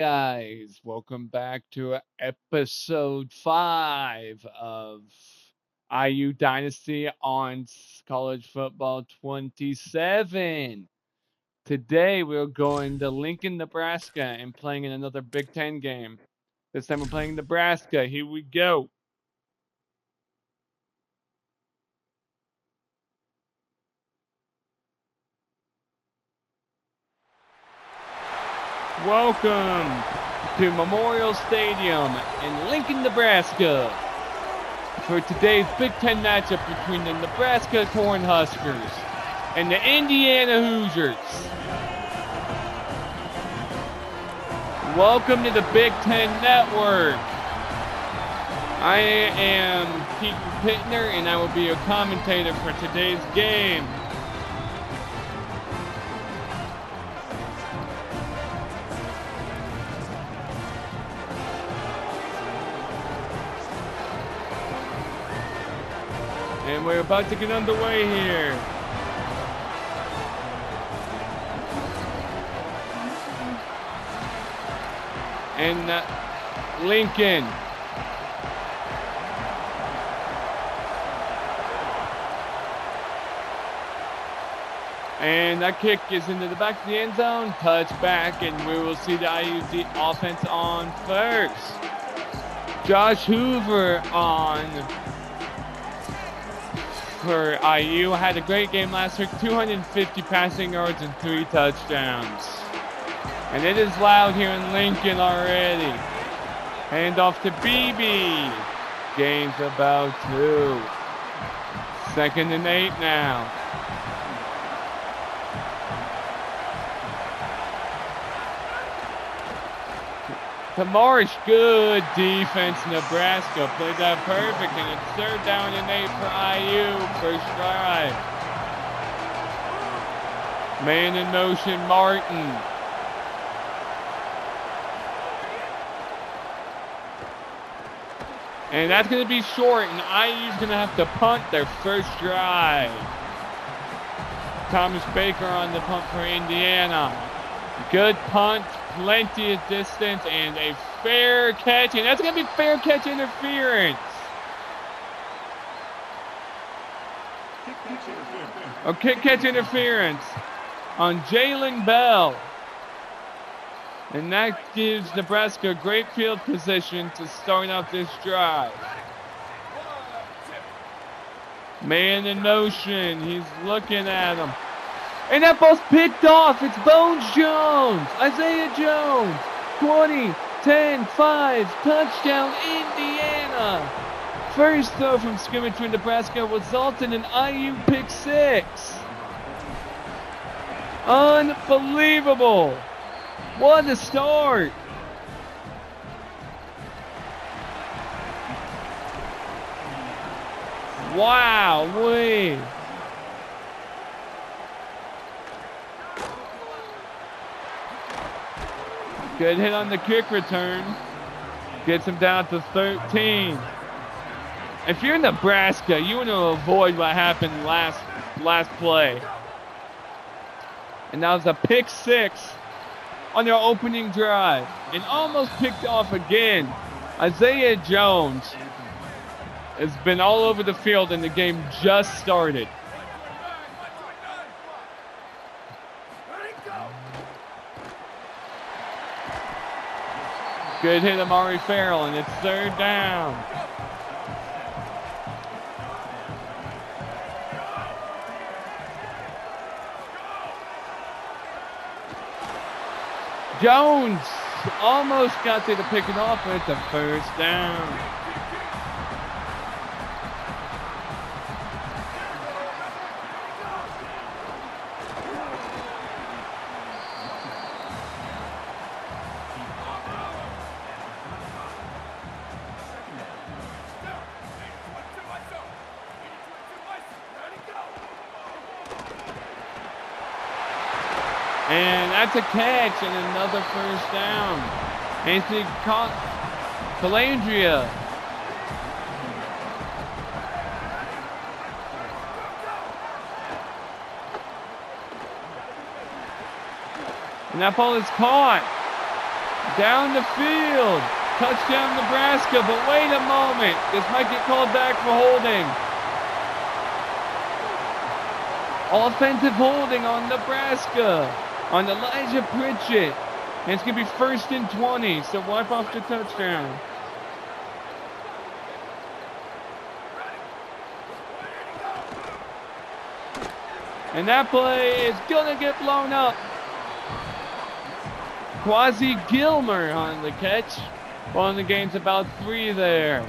Guys, welcome back to episode 5 of IU Dynasty on College Football 27. Today we're going to Lincoln, Nebraska and playing in another Big Ten game. This time we're playing Nebraska. Here we go. Welcome to Memorial Stadium in Lincoln, Nebraska for today's Big Ten matchup between the Nebraska Cornhuskers and the Indiana Hoosiers. Welcome to the Big Ten Network. I am Keaton Pittner and I will be your commentator for today's game. And we're about to get underway here. And Lincoln. And that kick is into the back of the end zone. Touchback, and we will see the IU offense on first. Josh Hoover on for IU. Had a great game last week, 250 passing yards and 3 touchdowns. And it is loud here in Lincoln already. Hand off to BB. Gains about 2. 2nd and 8 now. To Marsh, good defense. Nebraska played that perfect, and it's 3rd down and 8 for IU. First drive. Man in motion, Martin. And that's going to be short, and IU's going to have to punt their first drive. Thomas Baker on the punt for Indiana. Good punt, plenty of distance, and a fair catch. And that's going to be fair catch interference. Or kick catch interference on Jalen Bell. And that gives Nebraska great field position to start out this drive. Man in motion. He's looking at him. And that ball's picked off. It's Bones Jones. Isaiah Jones. 20, 10, 5. Touchdown, Indiana. First throw from scrimmage for Nebraska resulted in IU pick 6. Unbelievable. What a start! Wow-wee! Good hit on the kick return. Gets him down to 13. If you're in Nebraska, you want to avoid what happened last play. And that was a pick 6. On their opening drive, and almost picked off again. Isaiah Jones has been all over the field, and the game just started. Good hit, Amari Farrell, and it's 3rd down. Jones almost got there to pick it off, but it's a 1st down. And that's a catch and another 1st down. Anthony Calandria. And that ball is caught. Down the field. Touchdown Nebraska, but wait a moment. This might get called back for holding. Offensive holding on Nebraska, on Elijah Pritchett. And it's going to be 1st and 20, so wipe off the touchdown. And that play is going to get blown up. Quasi Gilmer on the catch. Well, the game's about 3 there.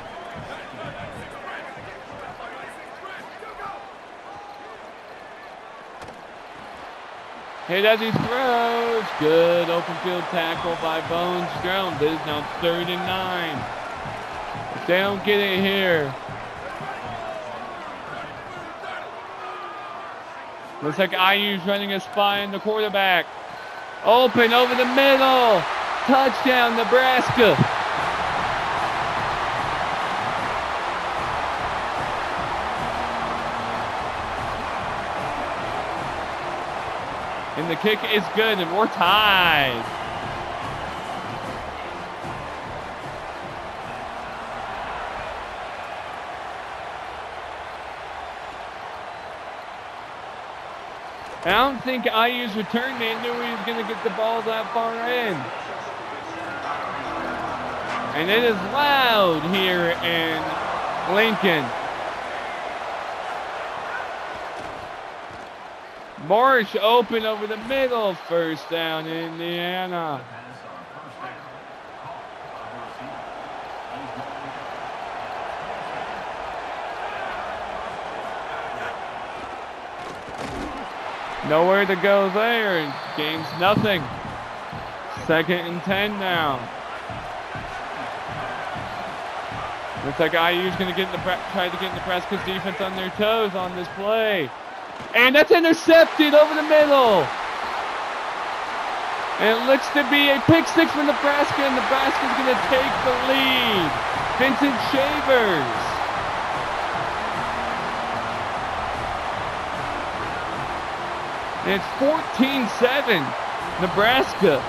Hit as he throws. Good open field tackle by Bones Jones. It is now 3rd and 9. If they don't get it here. Looks like IU's running a spy in the quarterback. Open over the middle. Touchdown, Nebraska. And the kick is good, and we're tied. I don't think IU's return man knew he was going to get the ball that far in. And it is loud here in Lincoln. Marsh open over the middle. 1st down, Indiana. Nowhere to go there. Game's nothing. 2nd and 10 now. Looks like IU's going to try to get Nebraska's defense on their toes on this play. And that's intercepted over the middle. And it looks to be a pick 6 for Nebraska, and Nebraska's going to take the lead. Vincent Shavers. And it's 14-7, Nebraska.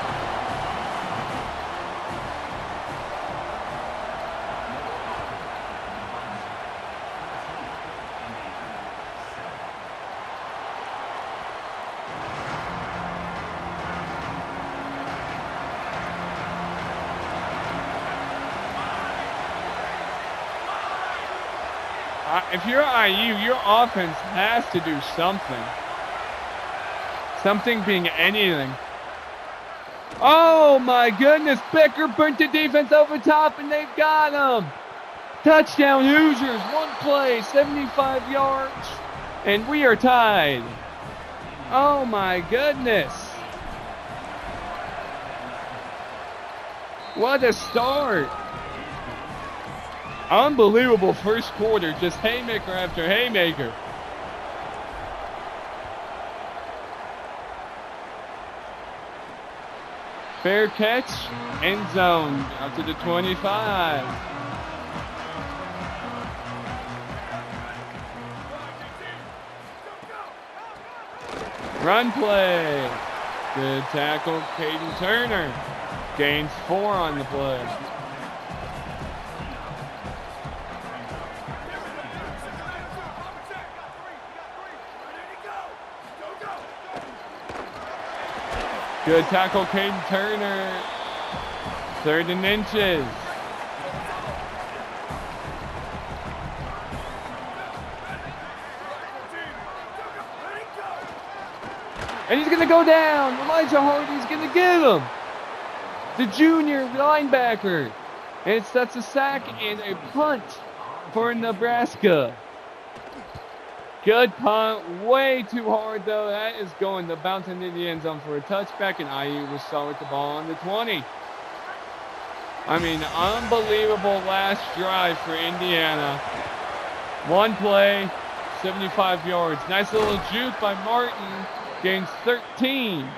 If you're IU, your offense has to do something. Something being anything. Oh my goodness, Becker burnt the defense over top and they've got him. Touchdown Hoosiers, 1 play, 75 yards, and we are tied. Oh my goodness. What a start. Unbelievable first quarter, just haymaker after haymaker. Fair catch, end zone, out to the 25. Run play. Good tackle, Caden Turner. Gains 4 on the play. Good tackle, Caden Turner. 3rd and inches. And he's going to go down. Elijah Hardy's going to get him. The junior linebacker. And that's a sack and a punt for Nebraska. Good punt, way too hard though. That is going to bounce into the end zone for a touchback, and IU will start with the ball on the 20. I mean, unbelievable last drive for Indiana. 1 play, 75 yards. Nice little juke by Martin, gains 13.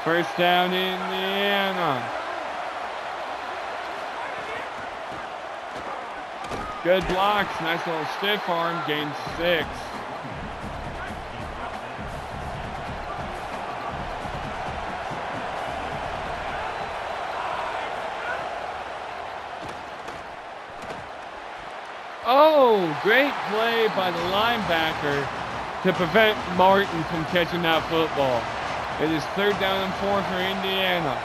First down, Indiana. Good blocks, nice little stiff arm, gains 6. Oh, great play by the linebacker to prevent Martin from catching that football. It is 3rd down and 4 for Indiana.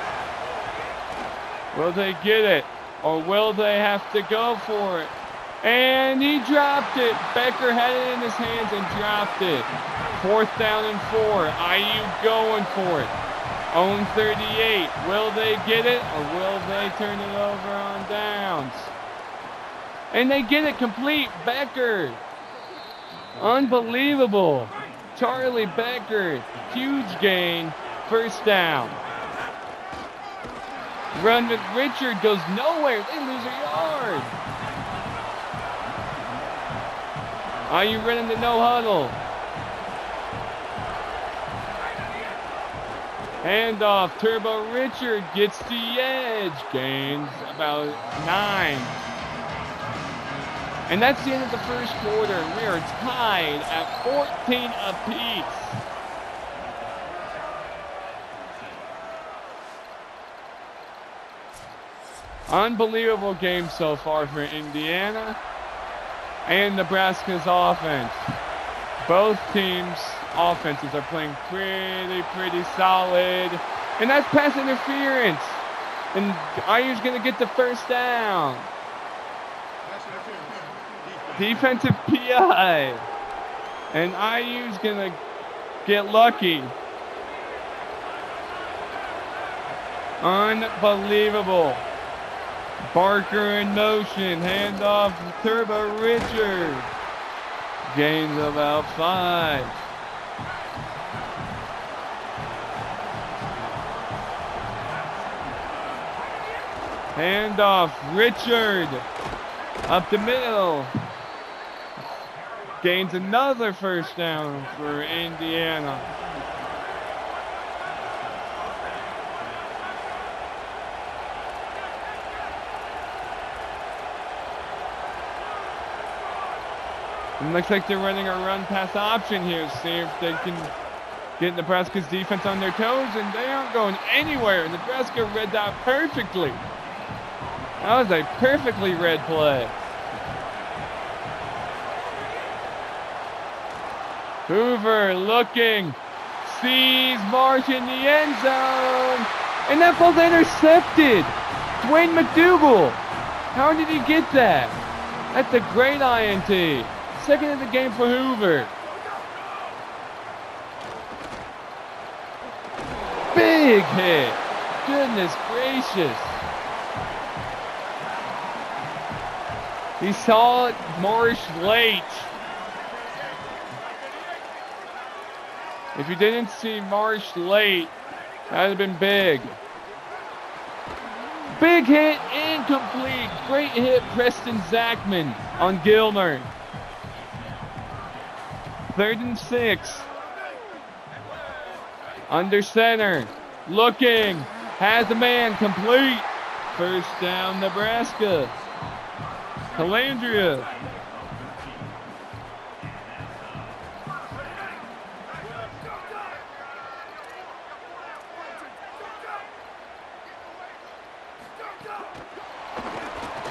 Will they get it, or will they have to go for it? And he dropped it. Becker had it in his hands and dropped it. 4th down and 4. IU going for it. Own 38. Will they get it, or will they turn it over on downs? And they get it complete. Becker. Unbelievable. Charlie Becker. Huge gain. 1st down. Run with Richard goes nowhere. They lose a yard. Are you running the no huddle? Handoff. Turbo Richard gets the edge. Gains about 9. And that's the end of the 1st quarter. We are tied at 14 apiece. Unbelievable game so far for Indiana and Nebraska's offense. Both teams' offenses are playing pretty solid. And that's pass interference. And IU's going to get the 1st down. Defensive PI. And IU's going to get lucky. Unbelievable. Barker in motion. Handoff to Turbo Richard. Gains about 5. Handoff. Richard. Up the middle. Gains another 1st down for Indiana. It looks like they're running a run-pass option here. See if they can get Nebraska's defense on their toes, and they aren't going anywhere. Nebraska read that perfectly. That was a perfectly read play. Hoover looking, sees Marsh in the end zone, and that ball's intercepted. Dwayne McDougal, how did he get that? That's a great INT. 2nd of the game for Hoover. Big hit. Goodness gracious. He saw Marsh late. If you didn't see Marsh late, that would have been big. Big hit, incomplete. Great hit, Preston Zachman on Gilmer. 3rd and 6. Under center. Looking. Has the man complete. 1st down, Nebraska. Calandria.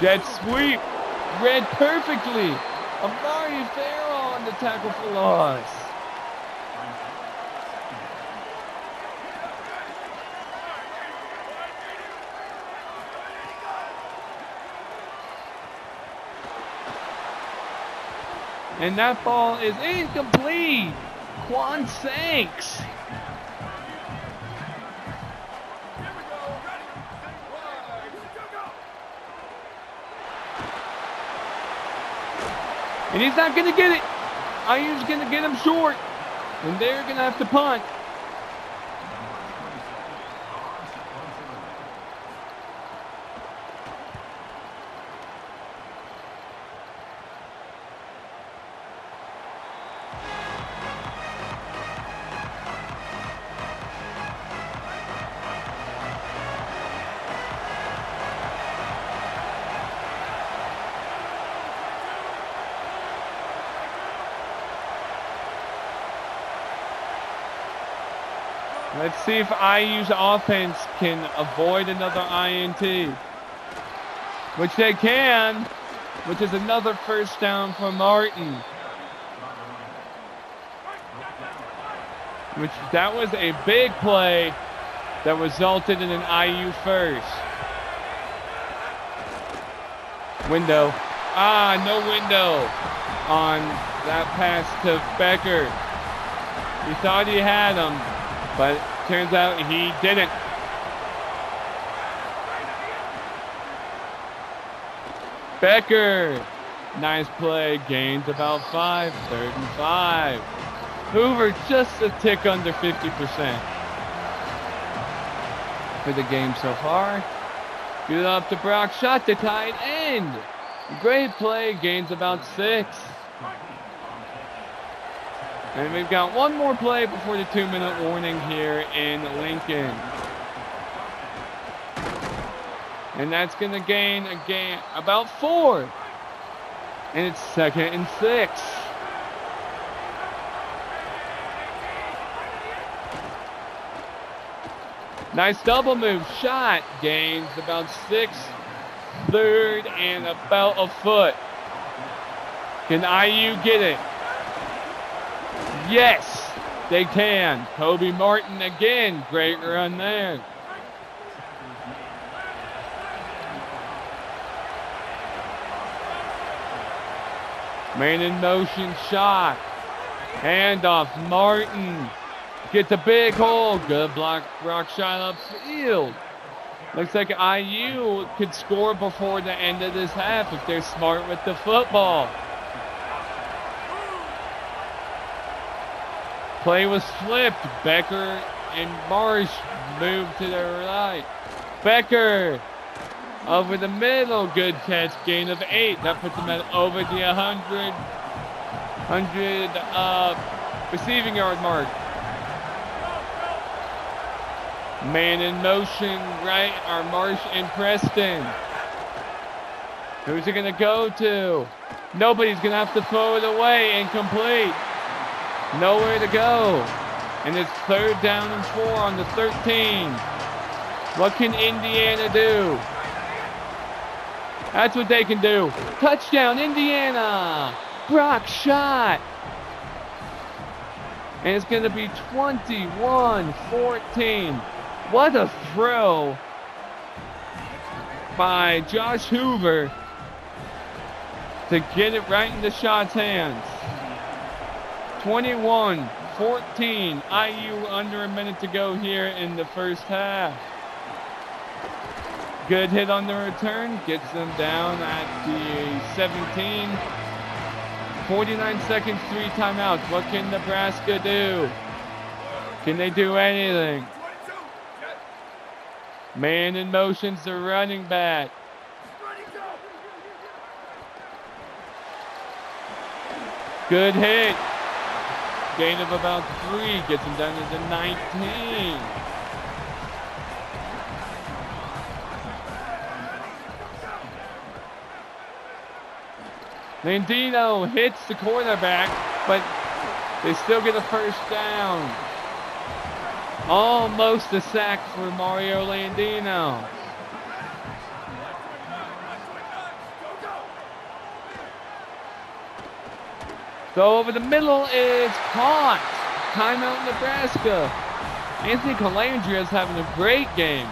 Jet sweep. Read perfectly. Amari Farrell on the tackle for loss. And that ball is incomplete. Quan Sanks. And he's not going to get it. IU's going to get him short. And they're going to have to punt. Let's see if IU's offense can avoid another INT, which they can. which is another first down for Martin. That was a big play that resulted in an IU first. Window. No window on that pass to Becker. He thought he had him, but turns out he didn't. Becker. Nice play. Gains about 5. 3rd and 5. Hoover just a tick under 50% for the game so far. Good up to Brock. Shot to tight end. Great play. Gains about 6. And we've got one more play before the 2-minute warning here in Lincoln. And that's going to gain about 4. And it's 2nd and 6. Nice double move. Shot. Gains about 6. 3rd and about a foot. Can IU get it? Yes, they can. Kobe Martin again. Great run there. Man in motion shot. Handoff. Martin gets a big hole. Good block shot upfield. Looks like IU could score before the end of this half if they're smart with the football. Play was flipped. Becker and Marsh moved to the right. Becker over the middle. Good catch. Gain of 8. That puts him at over the 100 receiving yard mark. Man in motion, right? Are Marsh and Preston. Who's it going to go to? Nobody's going to have to throw it away. Incomplete. Nowhere to go. And it's 3rd down and 4 on the 13. What can Indiana do? That's what they can do. Touchdown, Indiana. Brock shot. And it's going to be 21-14. What a throw by Josh Hoover to get it right into Shot's hands. 21-14. IU under a minute to go here in the first half. Good hit on the return. Gets them down at the 17. 49 seconds, 3 timeouts. What can Nebraska do? Can they do anything? Man in motion's the running back. Good hit. Gain of about 3. Gets him down to the 19. Landino hits the quarterback, but they still get a first down. Almost a sack for Mario Landino. So over the middle is caught. Timeout Nebraska. Anthony Calandria is having a great game.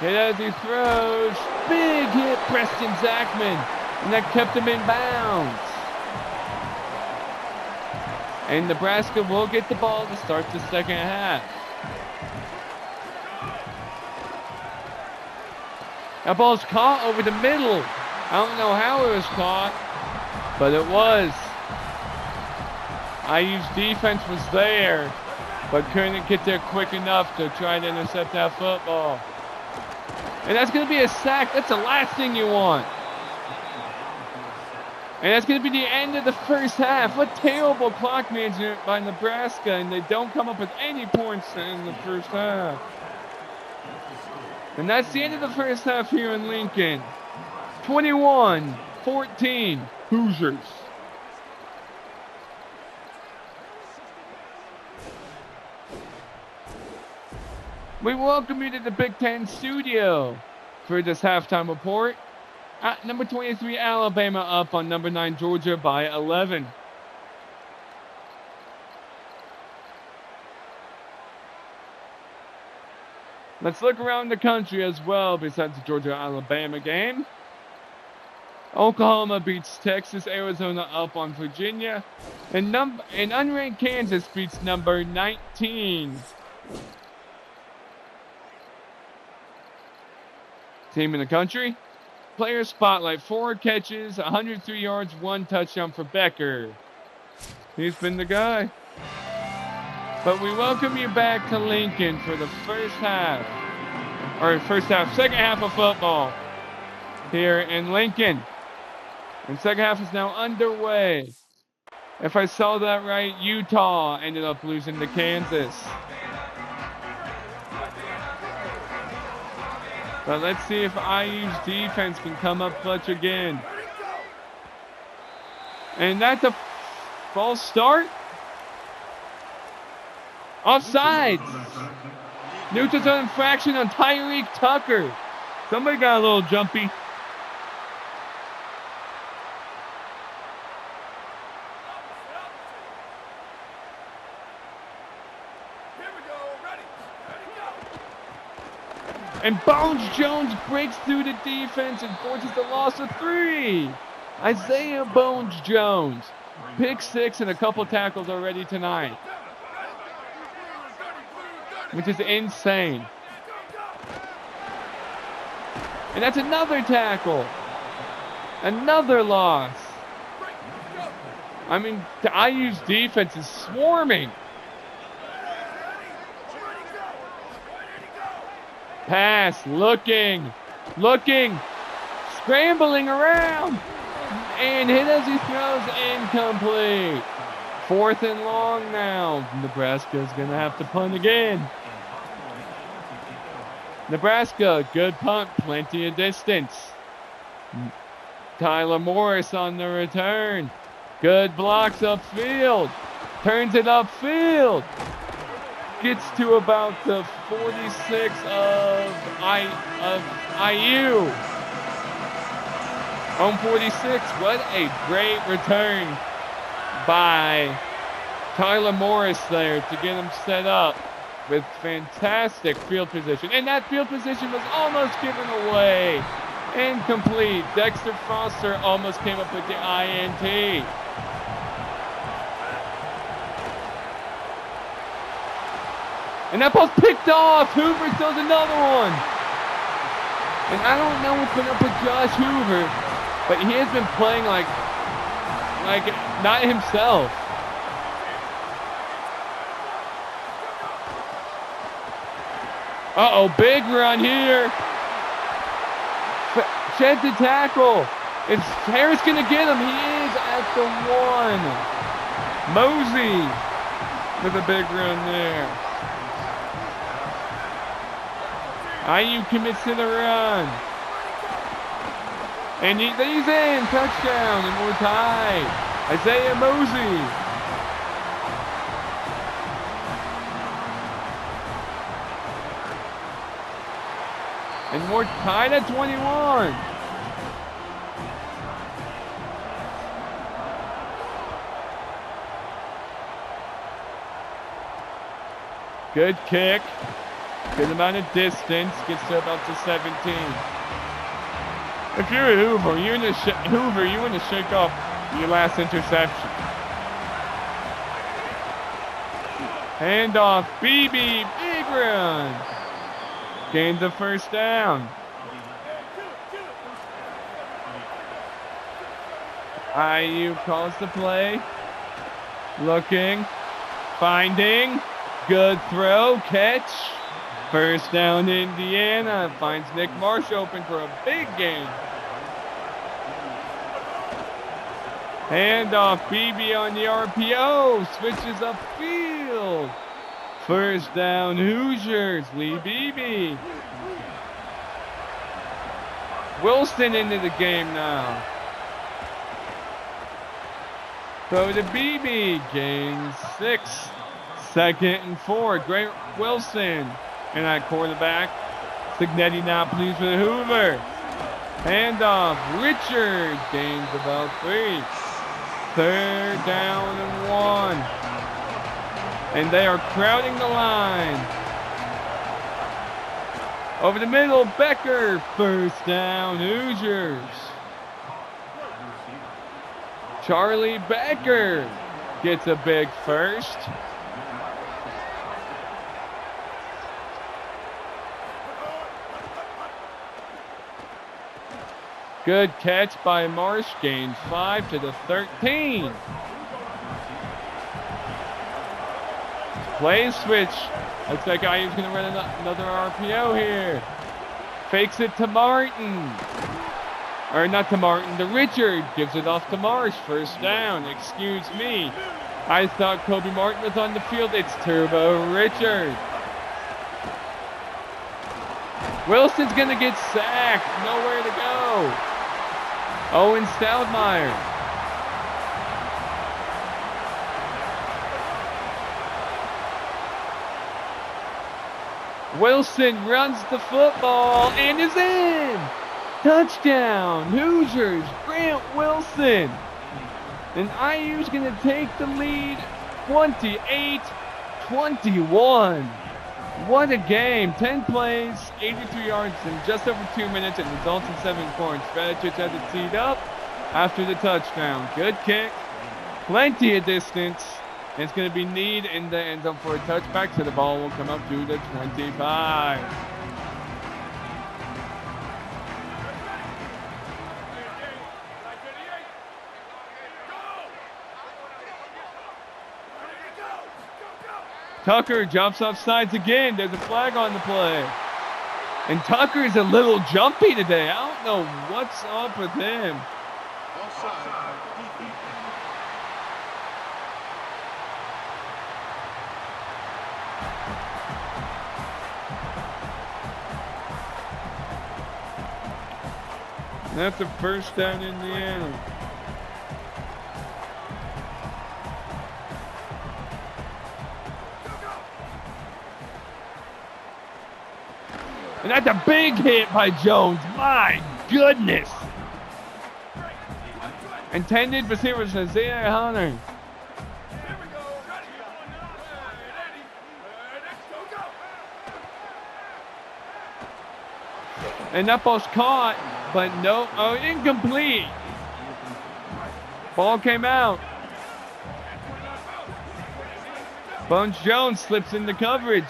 Hit as he throws. Big hit, Preston Zachman. And that kept him in bounds. And Nebraska will get the ball to start the second half. That ball's caught over the middle. I don't know how it was caught, but it was. IU's defense was there, but couldn't get there quick enough to try to intercept that football. And that's going to be a sack. That's the last thing you want. And that's going to be the end of the first half. What terrible clock management by Nebraska, and they don't come up with any points in the first half. And that's the end of the first half here in Lincoln. 21-14 Hoosiers. We welcome you to the Big Ten studio for this halftime report. At number 23, Alabama up on number 9, Georgia by 11. Let's look around the country as well besides the Georgia-Alabama game. Oklahoma beats Texas, Arizona up on Virginia, and unranked Kansas beats number 19. Team in the country. Player spotlight, 4 catches, 103 yards, 1 touchdown for Becker. He's been the guy. But we welcome you back to Lincoln for the second half of football here in Lincoln. And second half is now underway. If I saw that right, Utah ended up losing to Kansas. But let's see if IU's defense can come up clutch again. And that's a false start. Offsides. Neutral zone infraction on Tyreek Tucker. Somebody got a little jumpy. And Bones Jones breaks through the defense and forces the loss of 3. Isaiah Bones Jones. Pick 6 and a couple tackles already tonight. Which is insane. And that's another tackle. Another loss. I mean, the IU's defense is swarming. Pass, looking, scrambling around, and hit as he throws, incomplete. 4th and long now. Nebraska's going to have to punt again. Nebraska, good punt, plenty of distance. Tyler Morris on the return. Good blocks upfield. Turns it upfield. Gets to about the 46 of IU. On 46, what a great return by Tyler Morris there to get him set up with fantastic field position. And that field position was almost given away. Incomplete. Dexter Foster almost came up with the INT. And that ball's picked off. Hoover throws another one. And I don't know what's been up with Josh Hoover, but he has been playing like not himself. Uh-oh, big run here. Shed the tackle. Is Harris going to get him? He is at the 1. Mosey with a big run there. IU commits to the run. And he's in. Touchdown. And we're tied. Isaiah Mosey. And we're tied at 21. Good kick. Good amount of distance. Gets to about the 17. If you're a Hoover, you want to shake off your last interception. Handoff. BB. Big run. Gains the first down. IU calls the play. Looking. Finding. Good throw. Catch. First down, Indiana. Finds Nick Marsh open for a big gain. Handoff. BB on the RPO. Switches upfield. First down, Hoosiers. Lee Beebe. Wilson into the game now. Throw to Beebe. Gains 6. 2nd and 4. Great Wilson. And at quarterback, Signetti not pleased with Hoover. Handoff, Richard gains about 3. 3rd down and 1. And they are crowding the line. Over the middle, Becker, 1st down, Hoosiers. Charlie Becker gets a big first. Good catch by Marsh, gains 5 to the 13. Play switch. Looks like IU's going to run another RPO here. Fakes it to Martin. Or not to Martin, to Richard. Gives it off to Marsh. 1st down. Excuse me. I thought Kobe Martin was on the field. It's Turbo Richard. Wilson's going to get sacked. Nowhere to go. Owen Stoudemire. Wilson runs the football and is in. Touchdown, Hoosiers, Grant Wilson. And IU's going to take the lead 28-21. What a game. 10 plays, 83 yards in just over 2 minutes, and results in 7 points. Fedicic has it teed up after the touchdown. Good kick. Plenty of distance. And it's going to be Need in the end zone for a touchback, so the ball will come up to the 25. Tucker jumps off sides again. There's a flag on the play. And Tucker's a little jumpy today. I don't know what's up with him. And that's a 1st down, Indiana. And that's a big hit by Jones. My goodness. Intended receiver was Isaiah Hunter. And that ball's caught, but no, incomplete. Ball came out. Bones Jones slips into coverage.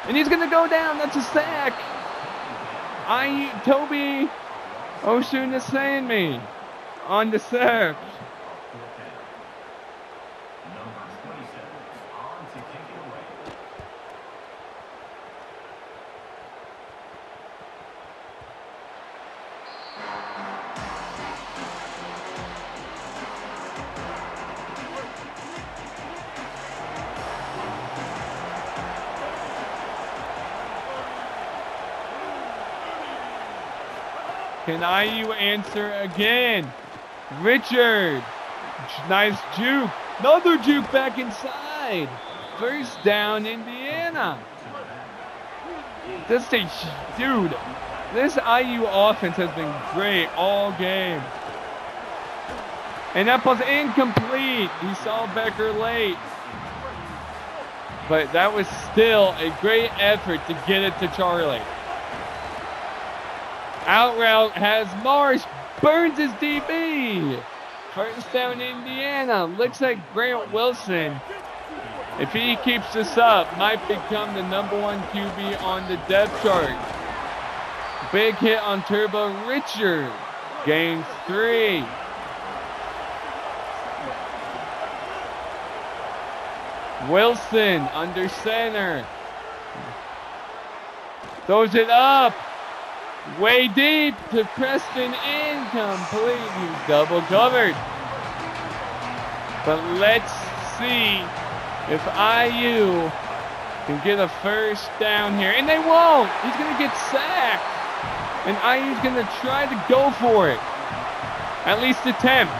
And he's going to go down. That's a sack. Toby Oshun is saying me on the sack. Can IU answer again? Richard. Nice juke. Another juke back inside. 1st down, Indiana. This IU offense has been great all game. And that was incomplete. He saw Becker late. But that was still a great effort to get it to Charlie. Out route has Marsh, burns his DB. 1st down, Indiana. Looks like Grant Wilson, if he keeps this up, might become the #1 QB on the depth chart. Big hit on Turbo Richard. Gains 3. Wilson under center. Throws it up. Way deep to Preston, incomplete. He's double covered. But let's see if IU can get a 1st down here. And they won't. He's going to get sacked. And IU's going to try to go for it. At least attempt.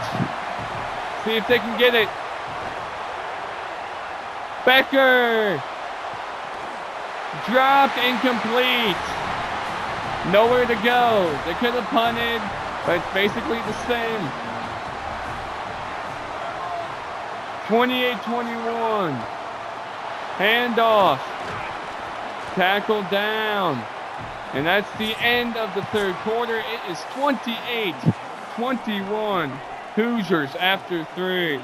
See if they can get it. Becker. Dropped, incomplete. Nowhere to go. They could have punted, but it's basically the same. 28-21. Handoff. Tackle down. And that's the end of the third quarter. It is 28-21. Hoosiers after 3.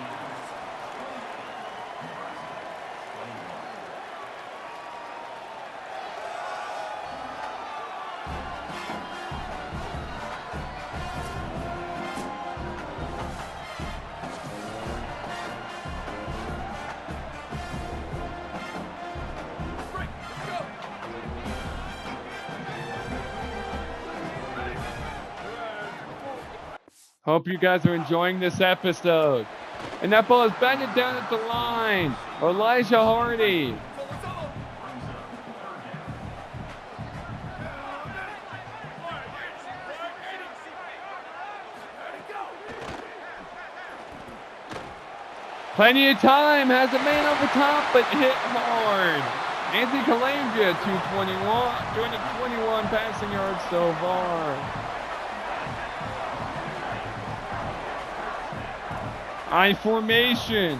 Hope you guys are enjoying this episode. And that ball is batted down at the line. Elijah Hardy. Plenty of time. Has a man over top, but hit hard. Anthony Calandria, 221 passing yards so far. I formation.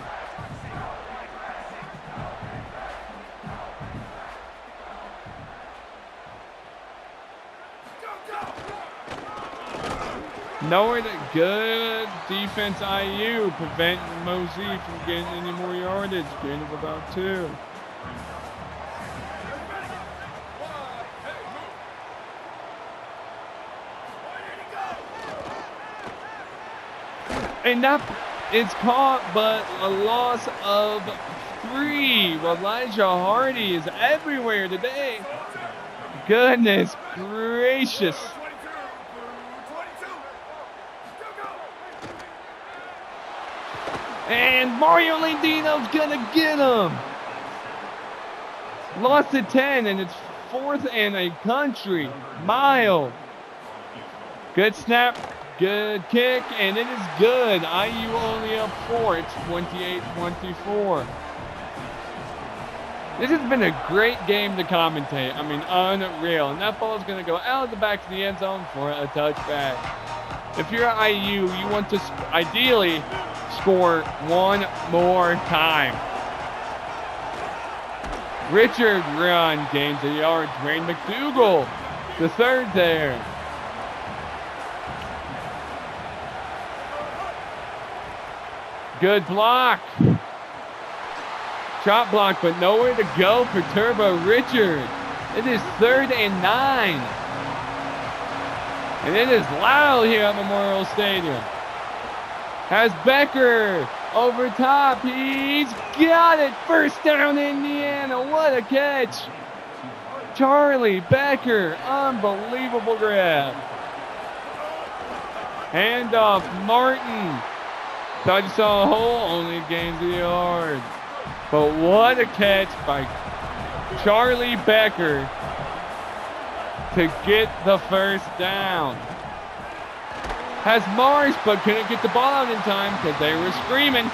Nowhere to good defense IU, preventing Mosey from getting any more yardage. Gain of about 2. And that is caught, but a loss of 3. Elijah Hardy is everywhere today. Goodness gracious. And Mario Landino's gonna get him. Lost to 10, and it's 4th and a country mile. Good snap. Good kick, and it is good. IU only up 4. It's 28-24. This has been a great game to commentate. I mean, unreal. And that ball is going to go out of the back of the end zone for a touchback. If you're at IU, you want to ideally score one more time. Richard run, gains a yard. Dwayne McDougal, the third there. Good block. Shot block, but nowhere to go for Turbo Richard. It is 3rd and 9. And it is loud here at Memorial Stadium. Has Becker over top. He's got it. First down, Indiana. What a catch. Charlie Becker. Unbelievable grab. Handoff. Martin. Thought you saw a hole. Only gains a yard. But what a catch by Charlie Becker to get the first down. Has Marsh, but couldn't get the ball out in time because they were screaming.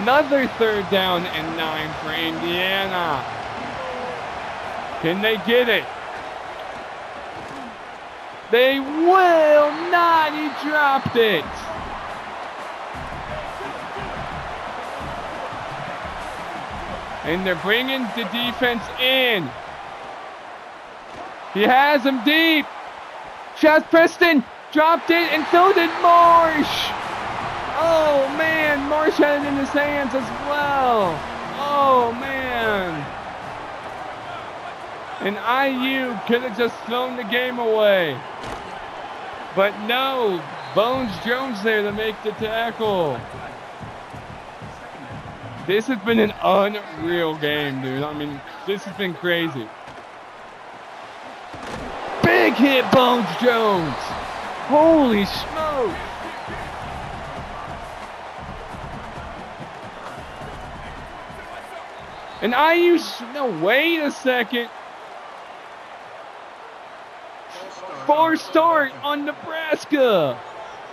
Another 3rd down and 9 for Indiana. Can they get it? They will not. He dropped it. And they're bringing the defense in. He has him deep. Chaz Preston dropped it, and so did Marsh. Oh, man. Marsh had it in his hands as well. Oh, man. And IU could have just thrown the game away. But no, Bones Jones there to make the tackle. This has been an unreal game, dude. I mean, this has been crazy. Big hit, Bones Jones. Holy smoke. And IU, no, wait a second. 4 start on Nebraska.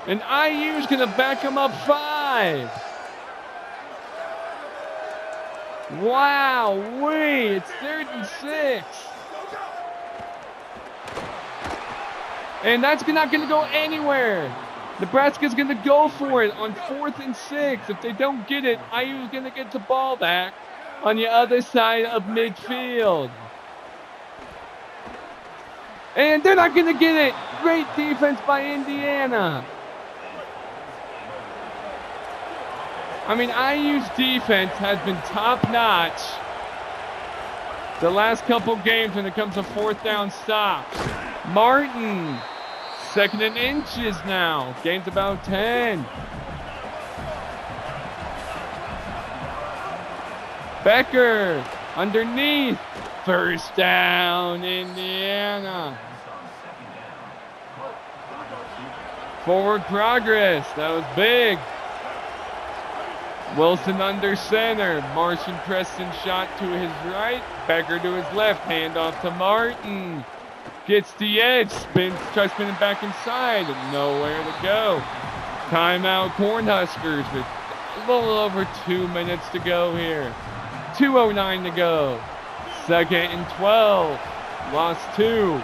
And IU's going to back them up 5. Wow, it's 3rd and 6. And that's not going to go anywhere. Nebraska's going to go for it on 4th and 6. If they don't get it, IU's going to get the ball back on the other side of midfield. And they're not going to get it. Great defense by Indiana. I mean, IU's defense has been top-notch the last couple games when it comes to 4th down stops. Martin, 2nd and inches now. Gain's about 10. Becker, underneath. 1st down, Indiana. Forward progress. That was big. Wilson under center. Martian Preston shot to his right. Becker to his left. Handoff to Martin. Gets the edge. Spins. Tries spinning back inside. Nowhere to go. Timeout Cornhuskers with a little over 2 minutes to go here. 2:09 to go. 2nd and 12. Lost 2.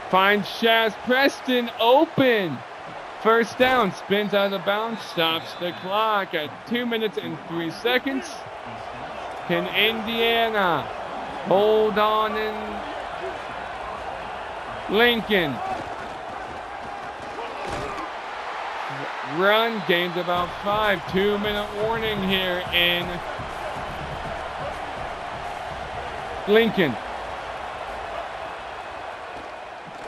Finds Shaz Preston open. 1st down. Spins out of bounds. Stops the clock at 2 minutes and 3 seconds. Can Indiana hold on in Lincoln? Run. Gains about 5. 2-minute warning here in Lincoln.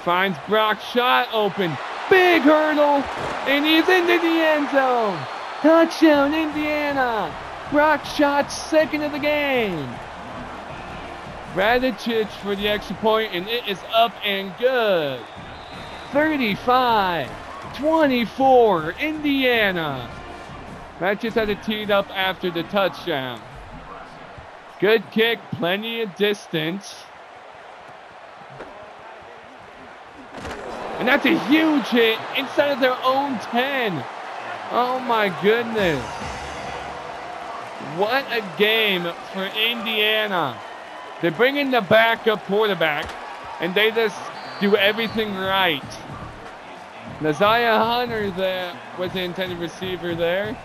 Finds Brock shot open. Big hurdle. And he's into the end zone. Touchdown, Indiana. Brock shot 2nd of the game. Radicic for the extra point, and it is up and good. 35-24, Indiana. That just had it teed up after the touchdown. Good kick, plenty of distance. And that's a huge hit inside of their own 10. Oh my goodness. What a game for Indiana. They bring in the backup quarterback, and they just do everything right. Naziah Hunter there was the intended receiver there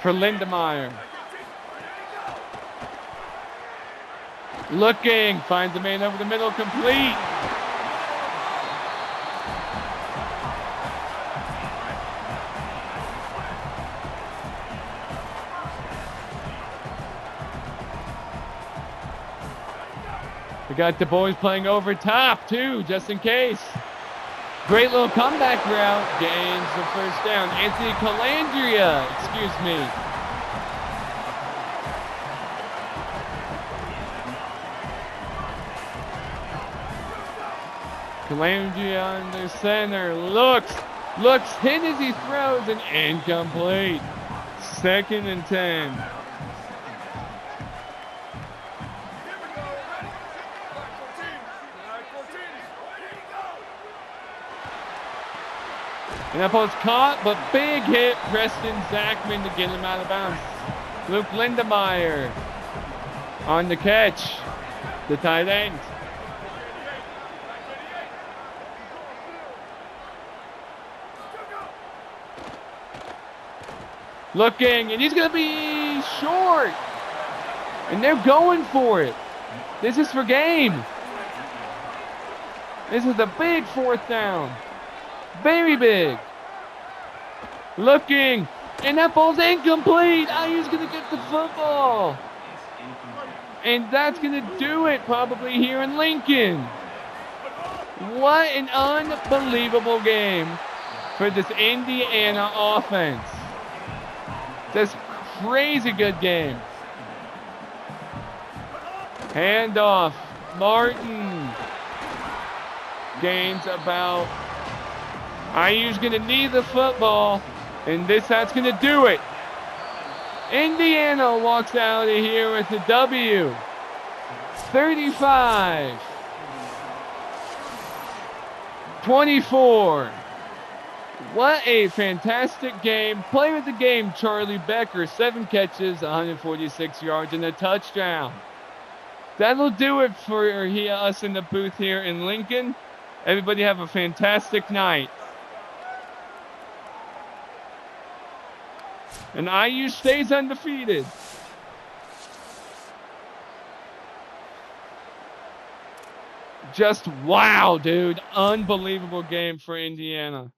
for Lindemeyer. Looking, finds the man over the middle, complete. We got the boys playing over top too, just in case. Great little comeback route, gains the 1st down. Anthony Calandria, excuse me. Calandria under center, looks, hit as he throws, and incomplete. 2nd and 10. And that ball's caught, but big hit. Preston Zachman to get him out of bounds. Luke Lindemeyer on the catch. The tight end. Looking, and he's going to be short. And they're going for it. This is for game. This is a big 4th down. Very big. Looking, and that ball's incomplete. IU's going to get the football. And that's going to do it probably here in Lincoln. What an unbelievable game for this Indiana offense. This crazy good game. Handoff. Martin gains about. IU's going to need the football, and that's going to do it. Indiana walks out of here with the W. 35-24. What a fantastic game. Play with the game, Charlie Becker. 7 catches, 146 yards, and a touchdown. That'll do it for us in the booth here in Lincoln. Everybody have a fantastic night. And IU stays undefeated. Just wow, dude. Unbelievable game for Indiana.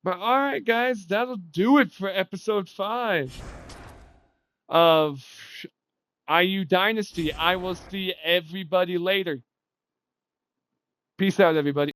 But all right, guys, that'll do it for episode 5 of IU Dynasty. I will see everybody later. Peace out, everybody.